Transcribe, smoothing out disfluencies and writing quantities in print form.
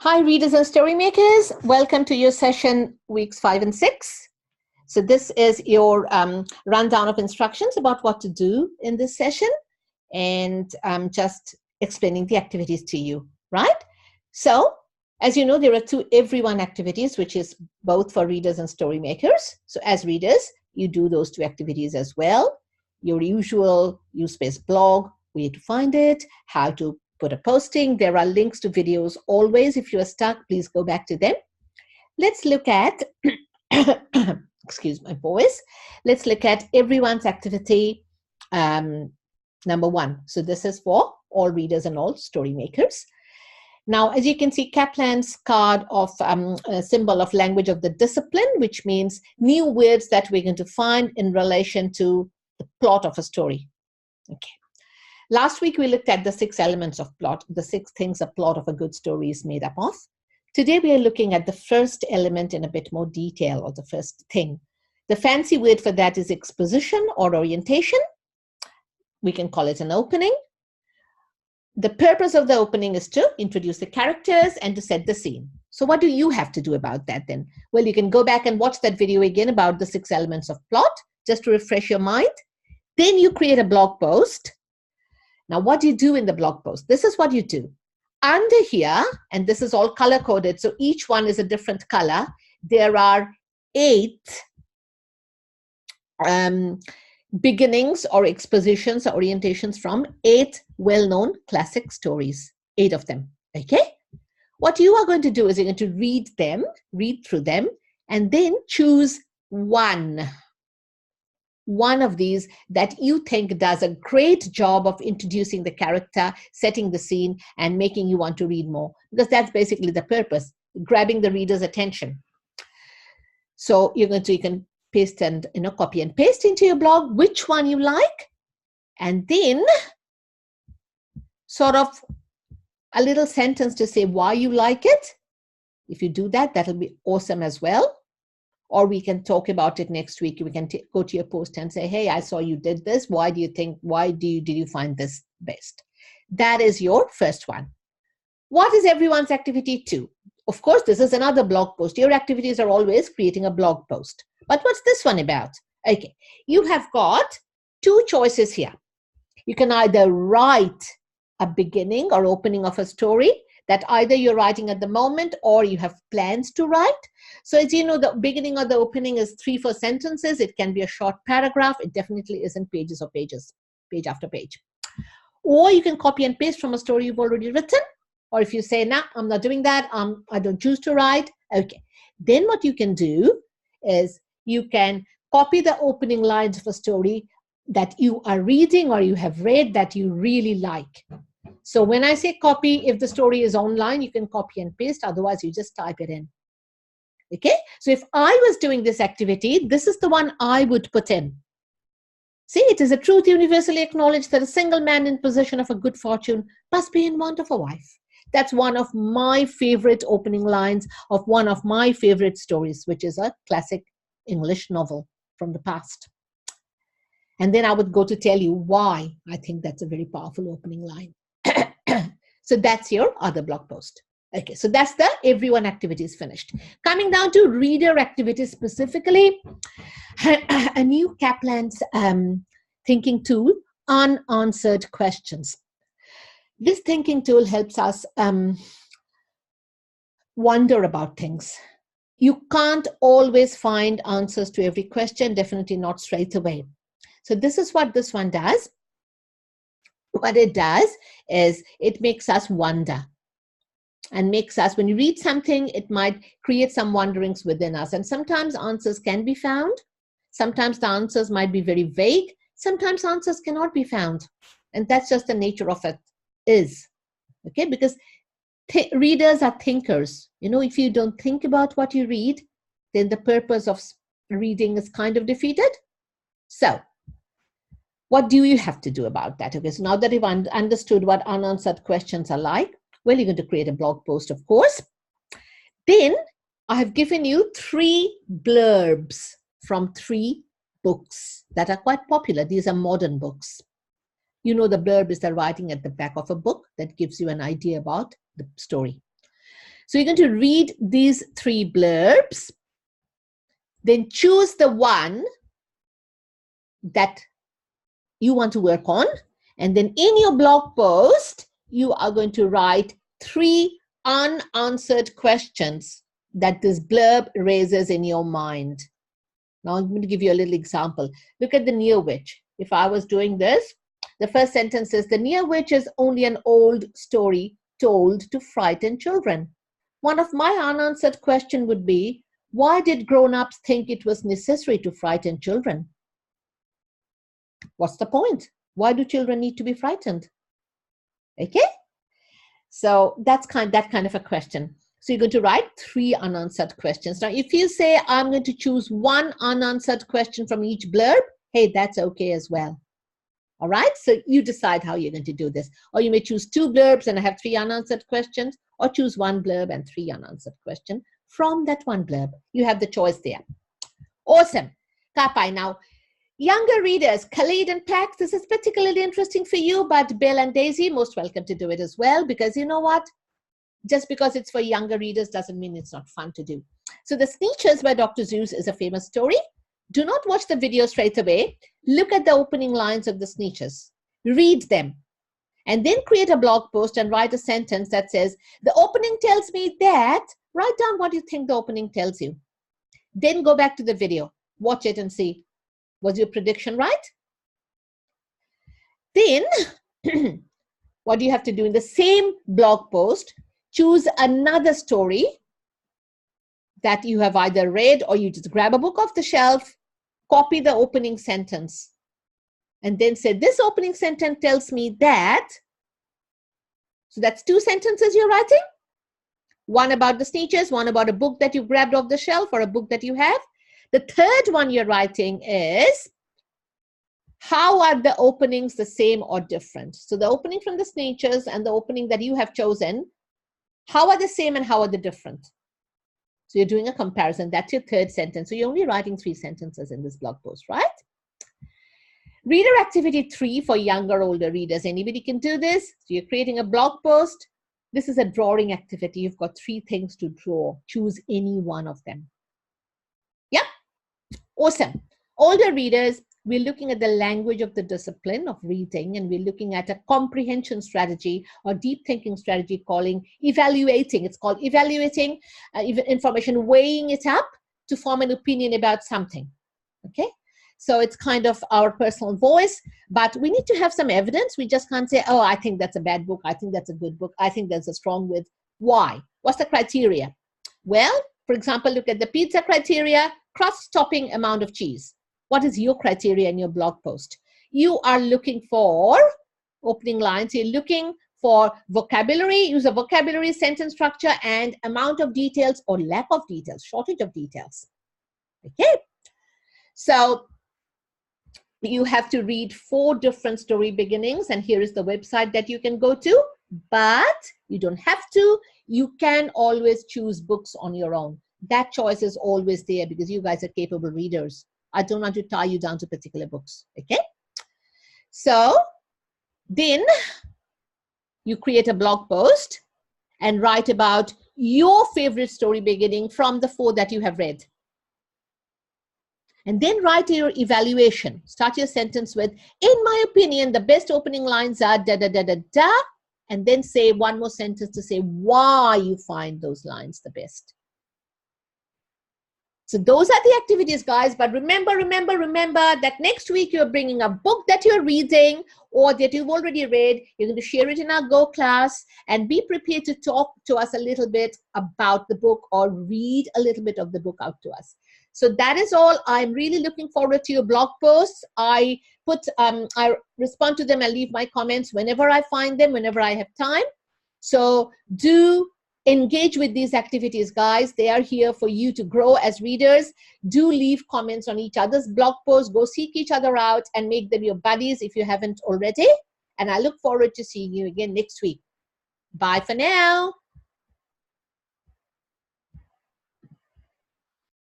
Hi, readers and Storymakers. Welcome to your session weeks 5 and 6. So this is your rundown of instructions about what to do in this session, and just explaining the activities to you, right? So, as you know, there are two everyone activities, which is both for readers and Storymakers. So as readers, you do those two activities as well. Your usual use-space blog, where to find it, how to put a posting. There are links to videos always. If you are stuck, please go back to them. Let's look at, excuse my voice. Let's look at everyone's activity number 1. So this is for all readers and all Storymakers. Now, as you can see, Kaplan's card of a symbol of language of the discipline, which means new words that we're going to find in relation to the plot of a story. Okay. Last week, we looked at the 6 elements of plot, the 6 things a plot of a good story is made up of. Today, we are looking at the first element in a bit more detail, or the first thing. The fancy word for that is exposition or orientation. We can call it an opening. The purpose of the opening is to introduce the characters and to set the scene. So what do you have to do about that then? Well, you can go back and watch that video again about the 6 elements of plot, just to refresh your mind. Then you create a blog post. Now, what do you do in the blog post? This is what you do. Under here, and this is all color-coded, so each one is a different color, there are 8 beginnings or expositions or orientations from 8 well-known classic stories, 8 of them, okay? What you are going to do is you're going to read through them, and then choose one of these that you think does a great job of introducing the character, setting the scene, and making you want to read more. Because that's basically the purpose, grabbing the reader's attention. So you can paste and copy and paste into your blog which one you like, and then sort of a little sentence to say why you like it. If you do that, that'll be awesome as well. Or we can talk about it next week. We can go to your post and say, hey, I saw you did this. Why did you find this best? That is your first one. What is everyone's activity 2? Of course, this is another blog post. Your activities are always creating a blog post. But what's this one about? Okay, you have got 2 choices here. You can either write a beginning or opening of a story that either you're writing at the moment or you have plans to write. So as you know, the beginning or the opening is 3-4 sentences. It can be a short paragraph. It definitely isn't pages or pages, page after page. Or you can copy and paste from a story you've already written. Or if you say, nah, I'm not doing that, I don't choose to write, okay. Then what you can do is you can copy the opening lines of a story that you are reading or you have read that you really like. So when I say copy, if the story is online, you can copy and paste. Otherwise, you just type it in. Okay? So if I was doing this activity, this is the one I would put in. See, it is a truth universally acknowledged that a single man in possession of a good fortune must be in want of a wife. That's one of my favorite opening lines of one of my favorite stories, which is a classic English novel from the past. And then I would go to tell you why I think that's a very powerful opening line. So that's your other blog post. Okay, so that's the everyone activities finished. Coming down to reader activities specifically, a new Kaplan's thinking tool, unanswered questions. This thinking tool helps us wonder about things. You can't always find answers to every question, definitely not straight away. So this is what this one does. What it does is it makes us wonder and makes us, when you read something, it might create some wonderings within us. And sometimes answers can be found. Sometimes the answers might be very vague. Sometimes answers cannot be found. And that's just the nature of it is. Okay, because readers are thinkers. You know, if you don't think about what you read, then the purpose of reading is kind of defeated. So what do you have to do about that? Okay, so now that you've understood what unanswered questions are like, well, you're going to create a blog post, of course. Then I have given you 3 blurbs from 3 books that are quite popular. These are modern books. You know, the blurb is the writing at the back of a book that gives you an idea about the story. So you're going to read these 3 blurbs, then choose the one that you want to work on. And then in your blog post, you are going to write 3 unanswered questions that this blurb raises in your mind. Now I'm going to give you a little example. Look at the near witch. If I was doing this, the first sentence is, the near witch is only an old story told to frighten children. One of my unanswered questions would be, why did grown-ups think it was necessary to frighten children? What's the point? Why do children need to be frightened? Okay? So that's that kind of a question. So you're going to write 3 unanswered questions. Now, if you say, I'm going to choose 1 unanswered question from each blurb, hey, that's okay as well. All right? So you decide how you're going to do this. Or you may choose 2 blurbs and have 3 unanswered questions, or choose 1 blurb and 3 unanswered questions from that 1 blurb. You have the choice there. Awesome. Kapai. Now, younger readers, Khalid and Pax, this is particularly interesting for you, but Bill and Daisy, most welcome to do it as well, because you know what? Just because it's for younger readers doesn't mean it's not fun to do. So The Sneetches by Dr. Seuss is a famous story. Do not watch the video straight away. Look at the opening lines of The Sneetches. Read them. And then create a blog post and write a sentence that says, the opening tells me that. Write down what you think the opening tells you. Then go back to the video. Watch it and see, was your prediction right? Then, what do you have to do? In the same blog post, choose another story that you have either read, or you just grab a book off the shelf, copy the opening sentence, and then say, this opening sentence tells me that. So that's 2 sentences you're writing. One about the Sneetches, one about a book that you grabbed off the shelf or a book that you have. The third one you're writing is, how are the openings the same or different? So the opening from the Sneetches and the opening that you have chosen, how are the same and how are they different? So you're doing a comparison. That's your third sentence. So you're only writing 3 sentences in this blog post, right? Reader activity 3 for younger, older readers. Anybody can do this. So you're creating a blog post. This is a drawing activity. You've got 3 things to draw. Choose any one of them. Yep. Awesome. Older readers, we're looking at the language of the discipline of reading, and we're looking at a comprehension strategy or deep thinking strategy calling evaluating. It's called evaluating information, weighing it up to form an opinion about something. Okay? So it's kind of our personal voice, but we need to have some evidence. We just can't say, oh, I think that's a bad book. I think that's a good book. I think that's a strong with. Why? What's the criteria? Well, for example, look at the pizza criteria, crust-topping amount of cheese. What is your criteria in your blog post? You are looking for opening lines. You're looking for vocabulary, use of vocabulary, sentence structure, and amount of details or lack of details, shortage of details. Okay? So you have to read 4 different story beginnings, and here is the website that you can go to, but you don't have to. You can always choose books on your own. That choice is always there because you guys are capable readers. I don't want to tie you down to particular books, okay? So then you create a blog post and write about your favorite story beginning from the 4 that you have read. And then write your evaluation. Start your sentence with, in my opinion, the best opening lines are da, da, da, da, da. And then say one more sentence to say why you find those lines the best. So those are the activities, guys. But remember that next week you're bringing a book that you're reading or that you've already read. You're going to share it in our Go class and be prepared to talk to us a little bit about the book or read a little bit of the book out to us. So that is all. I'm really looking forward to your blog posts. I respond to them and leave my comments whenever I find them, whenever I have time. So do engage with these activities, guys. They are here for you to grow as readers. Do leave comments on each other's blog posts. Go seek each other out and make them your buddies if you haven't already. And I look forward to seeing you again next week. Bye for now.